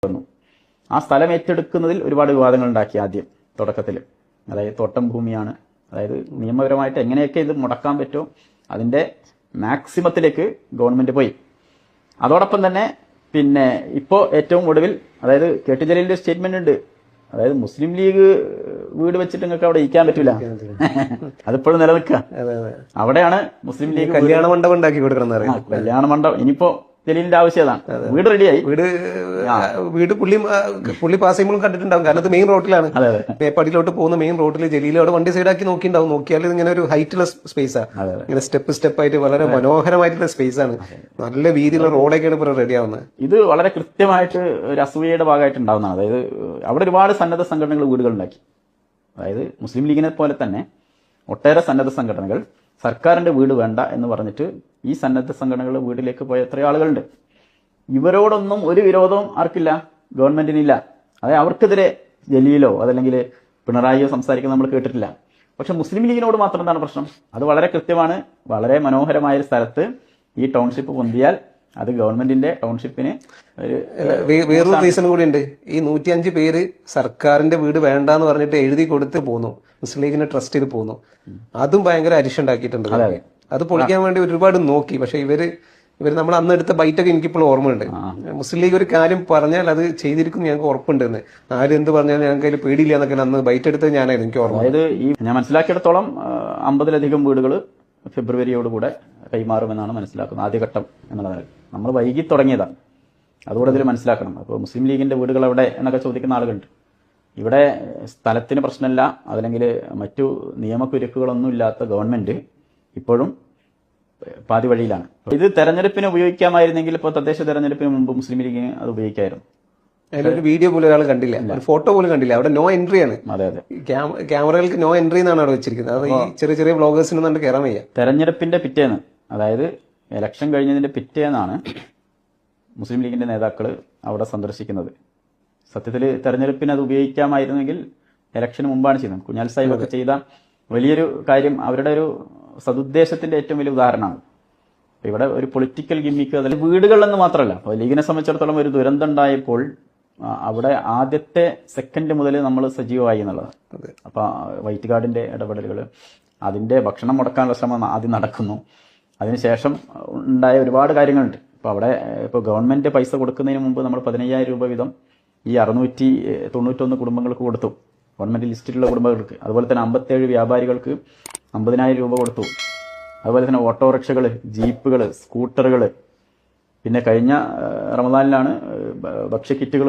വന്നു. ആ സ്ഥലം ഏറ്റെടുക്കുന്നതിൽ ഒരുപാട് വിവാദങ്ങൾ ഉണ്ടാക്കി ആദ്യം തുടക്കത്തിൽ. അതായത് തോട്ടം ഭൂമിയാണ്, അതായത് നിയമപരമായിട്ട് എങ്ങനെയൊക്കെ ഇത് മുടക്കാൻ പറ്റുമോ അതിന്റെ മാക്സിമത്തിലേക്ക് ഗവൺമെന്റ് പോയി. അതോടൊപ്പം തന്നെ പിന്നെ ഇപ്പോൾ ഏറ്റവും ഒടുവിൽ അതായത് കെ ടി ജലീലിന്റെ സ്റ്റേറ്റ്മെന്റ് ഉണ്ട്, അതായത് മുസ്ലിം ലീഗ് വീട് വെച്ചിട്ട് നിങ്ങൾക്ക് അവിടെ ഇരിക്കാൻ പറ്റൂല, അതിപ്പോഴും നിലനിൽക്കുക. അവിടെയാണ് മുസ്ലിം ലീഗ് കല്യാണ മണ്ഡപം ഉണ്ടാക്കി കൊടുക്കണം. കല്യാണ മണ്ഡപം ഇനിയിപ്പോ ജലീലിന്റെ ആവശ്യം അതാണ്. വീട് റെഡിയായി, വീട് പുള്ളി പാസ് ചെയ്യുമ്പോഴും കണ്ടിട്ടുണ്ടാവും. കാരണം അത് മെയിൻ റോഡിലാണ്, മേപ്പാടിയിലോട്ട് പോകുന്ന മെയിൻ റോഡിൽ ജലീൽ അവിടെ വണ്ടി സൈഡാക്കി നോക്കിയിട്ടുണ്ടാവും. നോക്കിയാൽ ഇങ്ങനെ ഒരു ഹൈറ്റുള്ള സ്പേസാണ്, ഇങ്ങനെ സ്റ്റെപ്പ് ആയിട്ട് വളരെ മനോഹരമായിട്ടുള്ള സ്പേസ് ആണ്. നല്ല വീതിയുള്ള റോഡൊക്കെയാണ് ഇപ്പോൾ റെഡി ആവുന്നത്. ഇത് വളരെ കൃത്യമായിട്ട് ഒരു അസൂയയുടെ ഭാഗമായിട്ട് ഉണ്ടാവുന്നതാണ്. അതായത് അവിടെ ഒരുപാട് സന്നദ്ധ സംഘടനകൾ വീടുകൾ ഉണ്ടാക്കി. അതായത് മുസ്ലിം ലീഗിനെ പോലെ തന്നെ ഒട്ടേറെ സന്നദ്ധ സംഘടനകൾ സർക്കാരിന്റെ വീട് വേണ്ട എന്ന് പറഞ്ഞിട്ട് ഈ സന്നദ്ധ സംഘടനകളുടെ വീട്ടിലേക്ക് പോയ എത്രയോ ആളുകളുണ്ട്. ഇവരോടൊന്നും ഒരു വിരോധവും ആർക്കില്ല, ഗവൺമെന്റിനില്ല. അതായത് അവർക്കെതിരെ ജലീലോ അതല്ലെങ്കിൽ പിണറായിയോ സംസാരിക്കുന്നത് നമ്മൾ കേട്ടിട്ടില്ല. പക്ഷെ മുസ്ലിം ലീഗിനോട് മാത്രം എന്താണ് പ്രശ്നം? അത് വളരെ കൃത്യമാണ്. വളരെ മനോഹരമായ ഒരു സ്ഥലത്ത് ഈ ടൗൺഷിപ്പ് പൊന്തിയാൽ അത് ഗവൺമെന്റിന്റെ ടൗൺഷിപ്പിന് വേറൊരു റീസൺ കൂടി ഉണ്ട്. ഈ 105 പേര് സർക്കാരിന്റെ വീട് വേണ്ടെന്ന് പറഞ്ഞിട്ട് എഴുതി കൊടുത്ത് പോന്നു, മുസ്ലിം ലീഗിനെ ട്രസ്റ്റ് ചെയ്ത് പോന്നു. അതും ഭയങ്കര അരിശം ഉണ്ടാക്കിയിട്ടുണ്ട്. അത് പൊളിക്കാൻ വേണ്ടി ഒരുപാട് നോക്കി. പക്ഷെ ഇവര് നമ്മൾ അന്ന് എടുത്ത ബൈറ്റൊക്കെ എനിക്കിപ്പോൾ ഓർമ്മയുണ്ട്. മുസ്ലിം ലീഗ് ഒരു കാര്യം പറഞ്ഞാൽ അത് ചെയ്തിരിക്കും ഞങ്ങൾക്ക് ഉറപ്പുണ്ടെന്ന്. ആരും എന്ത് പറഞ്ഞാലും ഞങ്ങൾക്ക് അതിൽ പേടിയില്ല എന്നൊക്കെ അന്ന് ബൈറ്റ് എടുത്തത് ഞാനായിരുന്നു, എനിക്ക് ഓർമ്മ. അതായത് ഈ ഞാൻ മനസ്സിലാക്കിയിടത്തോളം 50-ലധികം വീടുകൾ ഫെബ്രുവരിയോടുകൂടെ കൈമാറുമെന്നാണ് മനസ്സിലാക്കുന്നത്, ആദ്യഘട്ടം എന്നുള്ളതാണ്. നമ്മൾ വൈകി തുടങ്ങിയതാണ്, അതുകൂടെ ഇതിൽ മനസ്സിലാക്കണം. അപ്പോൾ മുസ്ലിം ലീഗിന്റെ വീടുകൾ എവിടെ എന്നൊക്കെ ചോദിക്കുന്ന ആളുകളുണ്ട്. ഇവിടെ സ്ഥലത്തിന് പ്രശ്നമില്ല, അതല്ലെങ്കിൽ മറ്റു നിയമക്കുരുക്കുകളൊന്നും ഇല്ലാത്ത ഗവൺമെന്റ് ഇപ്പോഴും പാതി വഴിയിലാണ്. ഇത് തെരഞ്ഞെടുപ്പിന് ഉപയോഗിക്കാമായിരുന്നെങ്കിൽ ഇപ്പോൾ തദ്ദേശ തെരഞ്ഞെടുപ്പിന് മുമ്പ് മുസ്ലിം ലീഗിന് അത് ഉപയോഗിക്കായിരുന്നു. അതിലൊരു വീഡിയോ പോലും ഒരാൾ കണ്ടില്ല, ഒരു ഫോട്ടോ പോലും കണ്ടില്ല. അവിടെ നോ എൻട്രി ആണ്. അതെ അതെ, ക്യാമറകൾക്ക് നോ എൻട്രി എന്നാണ് അവിടെ വെച്ചിരിക്കുന്നത്. അത് ഈ ചെറിയ ബ്ലോഗേഴ്സിനൊന്നും കയറാൻ വയ്യ. തെരഞ്ഞെടുപ്പിന്റെ പിറ്റേന്ന്, അതായത് ഇലക്ഷൻ കഴിഞ്ഞതിന്റെ പിറ്റേന്നാണ് മുസ്ലിം ലീഗിന്റെ നേതാക്കൾ അവിടെ സന്ദർശിക്കുന്നത്. സത്യത്തിൽ തെരഞ്ഞെടുപ്പിന് അത് ഉപയോഗിക്കാമായിരുന്നെങ്കിൽ ഇലക്ഷന് മുമ്പാണ് ചെയ്യുന്നത്. കുഞ്ഞാൽ സാഹിബൊക്കെ ചെയ്ത വലിയൊരു കാര്യം അവരുടെ ഒരു സതുദ്ദേശത്തിന്റെ ഏറ്റവും വലിയ ഉദാഹരണമാണ്. ഇവിടെ ഒരു പൊളിറ്റിക്കൽ ഗിമ്മിക്ക്, അതിൽ വീടുകളെന്ന് മാത്രമല്ല, അപ്പോൾ ലീഗിനെ സംബന്ധിച്ചിടത്തോളം ഒരു ദുരന്തം ഉണ്ടായപ്പോൾ അവിടെ ആദ്യത്തെ സെക്കൻഡ് മുതൽ നമ്മൾ സജീവമായി എന്നുള്ളതാണ്. അപ്പൊ വൈറ്റ് ഗാർഡിന്റെ ഇടപെടലുകൾ, അതിന്റെ ഭക്ഷണം മുടക്കാനുള്ള ശ്രമം ആദ്യം നടക്കുന്നു. അതിനുശേഷം ഉണ്ടായ ഒരുപാട് കാര്യങ്ങളുണ്ട്. അപ്പോൾ അവിടെ ഇപ്പോൾ ഗവൺമെന്റ് പൈസ കൊടുക്കുന്നതിന് മുമ്പ് നമ്മൾ 15,000 രൂപ വീതം ഈ 691 കുടുംബങ്ങൾക്ക് കൊടുത്തു, ഗവൺമെന്റ് ലിസ്റ്റിലുള്ള കുടുംബങ്ങൾക്ക്. അതുപോലെ തന്നെ 57 വ്യാപാരികൾക്ക് 50,000 രൂപ കൊടുത്തു. അതുപോലെ തന്നെ ഓട്ടോറിക്ഷകൾ, ജീപ്പുകൾ, സ്കൂട്ടറുകൾ, പിന്നെ കഴിഞ്ഞ റമദാനിലാണ് ഭക്ഷ്യക്കിറ്റുകൾ